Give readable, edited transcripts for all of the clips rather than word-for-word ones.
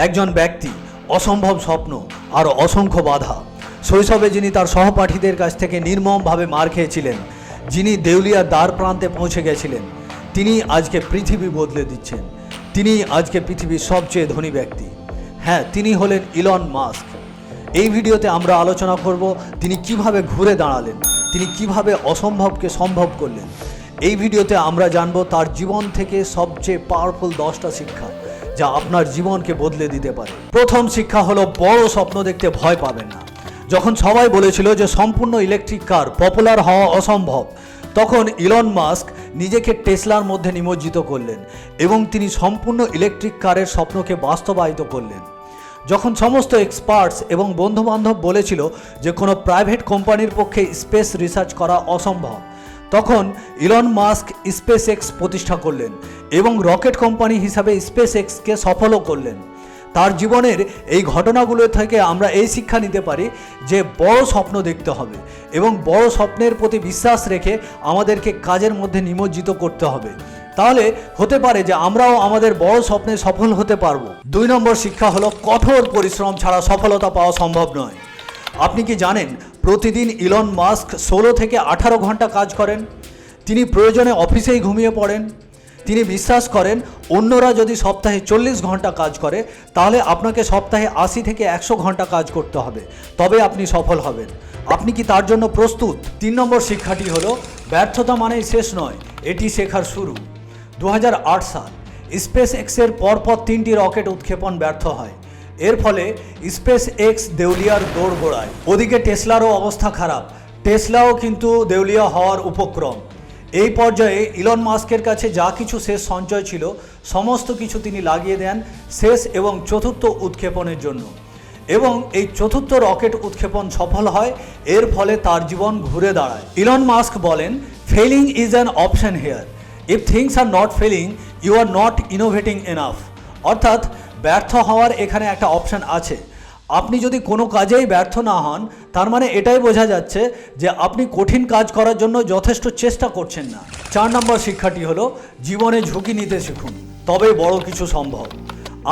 একজন ব্যক্তি, অসম্ভব স্বপ্ন আর অসংখ্য বাধা। শৈশবে যিনি তার সহপাঠীদের কাছ থেকে নির্মমভাবে মার খেয়েছিলেন, যিনি দেউলিয়ার দ্বার প্রান্তে পৌঁছে গেছিলেন, তিনি আজকে পৃথিবী বদলে দিচ্ছেন। তিনি আজকে পৃথিবীর সবচেয়ে ধনী ব্যক্তি। হ্যাঁ, তিনি হলেন ইলন মাস্ক। এই ভিডিওতে আমরা আলোচনা করব তিনি কিভাবে ঘুরে দাঁড়ালেন, তিনি কিভাবে অসম্ভবকে সম্ভব করলেন। এই ভিডিওতে আমরা জানব তার জীবন থেকে সবচেয়ে পাওয়ারফুল 10টা শিক্ষা, যা আপনার জীবনকে বদলে দিতে পারে। প্রথম শিক্ষা হলো, বড় স্বপ্ন দেখতে ভয় পাবেন না। যখন সবাই বলেছিল যে সম্পূর্ণ ইলেকট্রিক কার পপুলার হওয়া অসম্ভব, তখন ইলন মাস্ক নিজেকে টেসলার মধ্যে নিমজ্জিত করলেন এবং তিনি সম্পূর্ণ ইলেকট্রিক কারের স্বপ্নকে বাস্তবায়িত করলেন। যখন সমস্ত এক্সপার্টস এবং বন্ধুবান্ধব বলেছিল যে কোনো প্রাইভেট কোম্পানির পক্ষে স্পেস রিসার্চ করা অসম্ভব, তখন ইলন মাস্ক SpaceX প্রতিষ্ঠা করলেন এবং রকেট কোম্পানি হিসাবে SpaceXকে সফলও করলেন। তার জীবনের এই ঘটনাগুলো থেকে আমরা এই শিক্ষা নিতে পারি যে বড় স্বপ্ন দেখতে হবে এবং বড় স্বপ্নের প্রতি বিশ্বাস রেখে আমাদেরকে কাজের মধ্যে নিমজ্জিত করতে হবে। তাহলে হতে পারে যে আমরাও আমাদের বড় স্বপ্নে সফল হতে পারবো। 2 নম্বর শিক্ষা হলো, কঠোর পরিশ্রম ছাড়া সফলতা পাওয়া সম্ভব নয়। আপনি কি জানেন প্রতিদিন ইলন মাস্ক 16 থেকে 18 ঘন্টা কাজ করেন? তিনি প্রয়োজনে অফিসেই ঘুমিয়ে পড়েন। তিনি বিশ্বাস করেন অন্যরা যদি সপ্তাহে 40 ঘন্টা কাজ করে, তাহলে আপনাকে সপ্তাহে 80 থেকে 100 ঘন্টা কাজ করতে হবে, তবে আপনি সফল হবেন। আপনি কি তার জন্য প্রস্তুত? 3 নম্বর শিক্ষাটি হলো, ব্যর্থতা মানেই শেষ নয়, এটি শেখার শুরু। 2008 সাল, SpaceX-এর পরপর 3টি রকেট উৎক্ষেপণ ব্যর্থ হয়। এর ফলে SpaceX দেউলিয়ার দৌড় গোড়ায়। ওদিকে টেসলারও অবস্থা খারাপ, টেসলাও কিন্তু দেউলিয়া হওয়ার উপক্রম। এই পর্যায়ে ইলন মাস্কের কাছে যা কিছু শেষ সঞ্চয় ছিল, সমস্ত কিছু তিনি লাগিয়ে দেন শেষ এবং চতুর্থ উৎক্ষেপণের জন্য, এবং এই চতুর্থ রকেট উৎক্ষেপণ সফল হয়। এর ফলে তার জীবন ঘুরে দাঁড়ায়। ইলন মাস্ক বলেন, failing is an option here, if things are not failing you are not innovating enough. অর্থাৎ ব্যর্থ হওয়ার এখানে একটা অপশান আছে। আপনি যদি কোনো কাজেই ব্যর্থ না হন, তার মানে এটাই বোঝা যাচ্ছে যে আপনি কঠিন কাজ করার জন্য যথেষ্ট চেষ্টা করছেন না। 4 নম্বর শিক্ষাটি হলো, জীবনে ঝুঁকি নিতে শিখুন, তবেই বড় কিছু সম্ভব।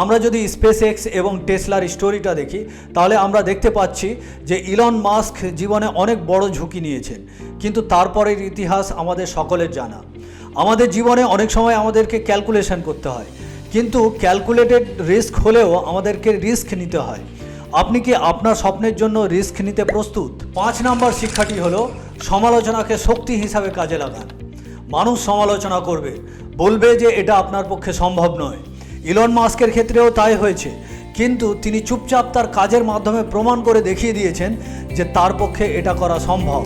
আমরা যদি SpaceX এবং টেসলার স্টোরিটা দেখি, তাহলে আমরা দেখতে পাচ্ছি যে ইলন মাস্ক জীবনে অনেক বড় ঝুঁকি নিয়েছেন, কিন্তু তারপরের ইতিহাস আমাদের সকলের জানা। আমাদের জীবনে অনেক সময় আমাদেরকে ক্যালকুলেশন করতে হয়, কিন্তু ক্যালকুলেটেড রিস্ক হলেও আমাদেরকে রিস্ক নিতে হয়। আপনি কি আপনার স্বপ্নের জন্য রিস্ক নিতে প্রস্তুত? 5 নম্বর শিক্ষাটি হলো, সমালোচনাকে শক্তি হিসাবে কাজে লাগান। মানুষ সমালোচনা করবে, বলবে যে এটা আপনার পক্ষে সম্ভব নয়। ইলন মাস্কের ক্ষেত্রেও তাই হয়েছে, কিন্তু তিনি চুপচাপ তার কাজের মাধ্যমে প্রমাণ করে দেখিয়ে দিয়েছেন যে তার পক্ষে এটা করা সম্ভব।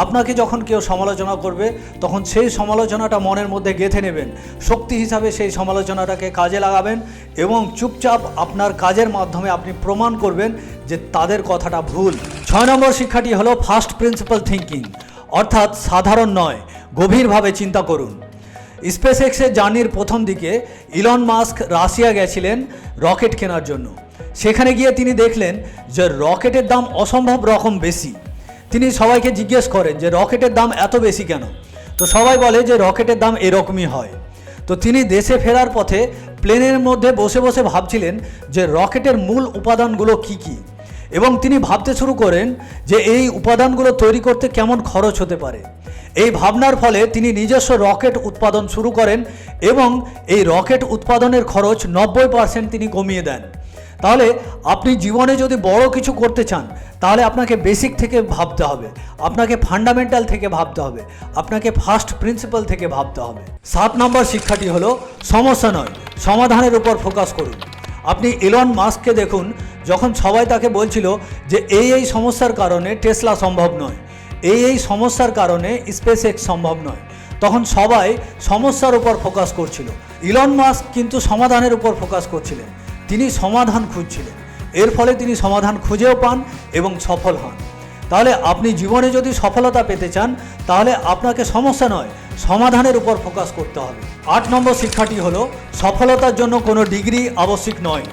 আপনাকে যখন কেউ সমালোচনা করবে, তখন সেই সমালোচনাটা মনের মধ্যে গেঁথে নেবেন, শক্তি হিসাবে সেই সমালোচনাটাকে কাজে লাগাবেন এবং চুপচাপ আপনার কাজের মাধ্যমে আপনি প্রমাণ করবেন যে তাদের কথাটা ভুল। 6 নম্বর শিক্ষাটি হলো, ফার্স্ট প্রিন্সিপাল থিঙ্কিং, অর্থাৎ সাধারণ নয়, গভীরভাবে চিন্তা করুন। SpaceX-এর জার্নির প্রথম দিকে ইলন মাস্ক রাশিয়া গেছিলেন রকেট কেনার জন্য। সেখানে গিয়ে তিনি দেখলেন যে রকেটের দাম অসম্ভব রকম বেশি। তিনি সবাইকে জিজ্ঞেস করেন যে রকেটের দাম এত বেশি কেন? তো সবাই বলে যে রকেটের দাম এরকমই হয়। তো তিনি দেশে ফেরার পথে প্লেনের মধ্যে বসে বসে ভাবছিলেন যে রকেটের মূল উপাদানগুলো কি কি, এবং তিনি ভাবতে শুরু করেন যে এই উপাদানগুলো তৈরি করতে কেমন খরচ হতে পারে। এই ভাবনার ফলে তিনি নিজস্ব রকেট উৎপাদন শুরু করেন এবং এই রকেট উৎপাদনের খরচ 90% তিনি কমিয়ে দেন। তাহলে আপনি জীবনে যদি বড় কিছু করতে চান, তাহলে আপনাকে বেসিক থেকে ভাবতে হবে, আপনাকে ফান্ডামেন্টাল থেকে ভাবতে হবে, আপনাকে ফার্স্ট প্রিন্সিপাল থেকে ভাবতে হবে। 7 নম্বর শিক্ষাটি হলো, সমস্যা নয়, সমাধানের উপর ফোকাস করুন। আপনি ইলন মাস্ককে দেখুন, যখন সবাই তাকে বলছিল যে এই সমস্যার কারণে টেসলা সম্ভব নয়, এই সমস্যার কারণে SpaceX সম্ভব নয়, তখন সবাই সমস্যার উপর ফোকাস করছিল। ইলন মাস্ক কিন্তু সমাধানের উপর ফোকাস করছিলেন, তিনি সমাধান খুঁজছিলেন। এর ফলে তিনি সমাধান খুঁজেও পান এবং সফল হন। তাহলে আপনি জীবনে যদি সফলতা পেতে চান, তাহলে আপনাকে সমস্যা নয়, সমাধানের উপর ফোকাস করতে হবে। 8 নম্বর শিক্ষাটি হলো, সফলতার জন্য কোনো ডিগ্রি আবশ্যিক নয়।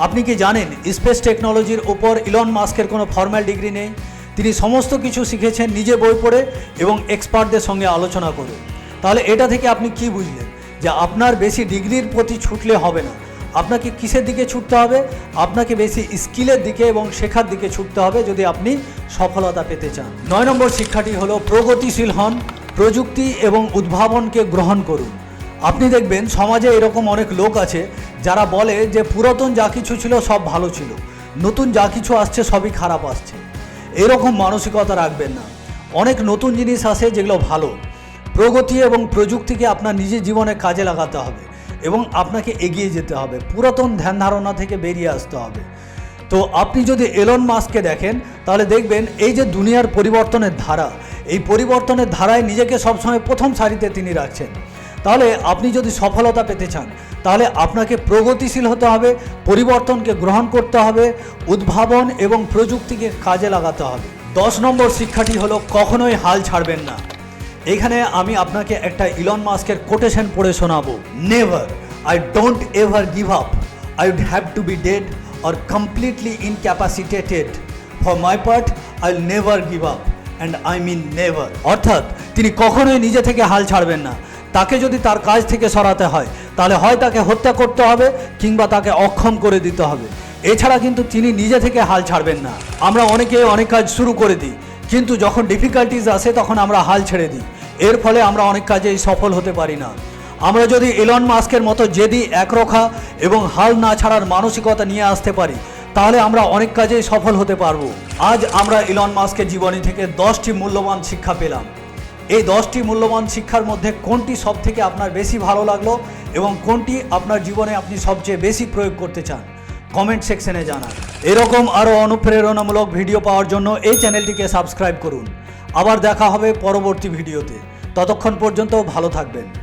আপনি কি জানেন স্পেস টেকনোলজির উপর ইলন মাস্কের কোনো ফর্মাল ডিগ্রি নেই? তিনি সমস্ত কিছু শিখেছেন নিজে বই পড়ে এবং এক্সপার্টদের সঙ্গে আলোচনা করে। তাহলে এটা থেকে আপনি কি বুঝলেন? যে আপনার বেশি ডিগ্রির প্রতি ছুটলে হবে না, আপনাকে কিসের দিকে ছুটতে হবে? আপনাকে বেশি স্কিলের দিকে এবং শেখার দিকে ছুটতে হবে যদি আপনি সফলতা পেতে চান। 9 নম্বর শিক্ষাটি হলো প্রগতিশীল হন, প্রযুক্তি এবং উদ্ভাবনকে গ্রহণ করুন। আপনি দেখবেন সমাজে এরকম অনেক লোক আছে যারা বলে যে পুরাতন যা কিছু ছিল সব ভালো ছিল, নতুন যা কিছু আসছে সবই খারাপ আসছে। এরকম মানসিকতা রাখবেন না। অনেক নতুন জিনিস আসে যেগুলো ভালো। প্রগতি এবং প্রযুক্তিকে আপনার নিজের জীবনে কাজে লাগাতে হবে এবং আপনাকে এগিয়ে যেতে হবে, পুরাতন ধ্যান ধারণা থেকে বেরিয়ে আসতে হবে। তো আপনি যদি এলন মাস্ককে দেখেন তাহলে দেখবেন এই যে দুনিয়ার পরিবর্তনের ধারা, এই পরিবর্তনের ধারায় নিজেকে সবসময় প্রথম সারিতে তিনি রাখছেন। তাহলে আপনি যদি সফলতা পেতে চান তাহলে আপনাকে প্রগতিশীল হতে হবে, পরিবর্তনকে গ্রহণ করতে হবে, উদ্ভাবন এবং প্রযুক্তিকে কাজে লাগাতে হবে। 10 নম্বর শিক্ষাটি হলো কখনোই হাল ছাড়বেন না। এখানে আমি আপনাকে একটা ইলন মাস্কের কোটেশন পড়ে শোনাবো। Never, I don't ever give up, I would have to be dead or completely incapacitated. For my part I will never give up and I mean never. অর্থাৎ তিনি কখনোই নিজে থেকে হাল ছাড়বেন না। তাকে যদি তার কাজ থেকে সরাতে হয় তাহলে হয় তাকে হত্যা করতে হবে কিংবা তাকে অক্ষম করে দিতে হবে, এছাড়া কিন্তু তিনি নিজে থেকে হাল ছাড়বেন না। আমরা অনেকে অনেক কাজ শুরু করে দিই, কিন্তু যখন ডিফিকাল্টিজ আসে তখন আমরা হাল ছেড়ে দিই। এর ফলে আমরা অনেক কাজেই সফল হতে পারি না। আমরা যদি এলন মাস্কের মতো জেদি, একরোখা এবং হাল না ছাড়ার মানসিকতা নিয়ে আসতে পারি তাহলে আমরা অনেক কাজেই সফল হতে পারবো। আজ আমরা এলন মাস্কের জীবনী থেকে 10টি মূল্যবান শিক্ষা পেলাম। এই 10টি মূল্যবান শিক্ষার মধ্যে কোনটি সব থেকে আপনার বেশি ভালো লাগলো এবং কোনটি আপনার জীবনে আপনি সবচেয়ে বেশি প্রয়োগ করতে চান কমেন্ট সেকশনে জানান। এরকম আরও অনুপ্রেরণামূলক ভিডিও পাওয়ার জন্য এই চ্যানেলটিকে সাবস্ক্রাইব করুন। আবার দেখা হবে পরবর্তী ভিডিওতে। ততক্ষণ পর্যন্ত ভালো থাকবেন।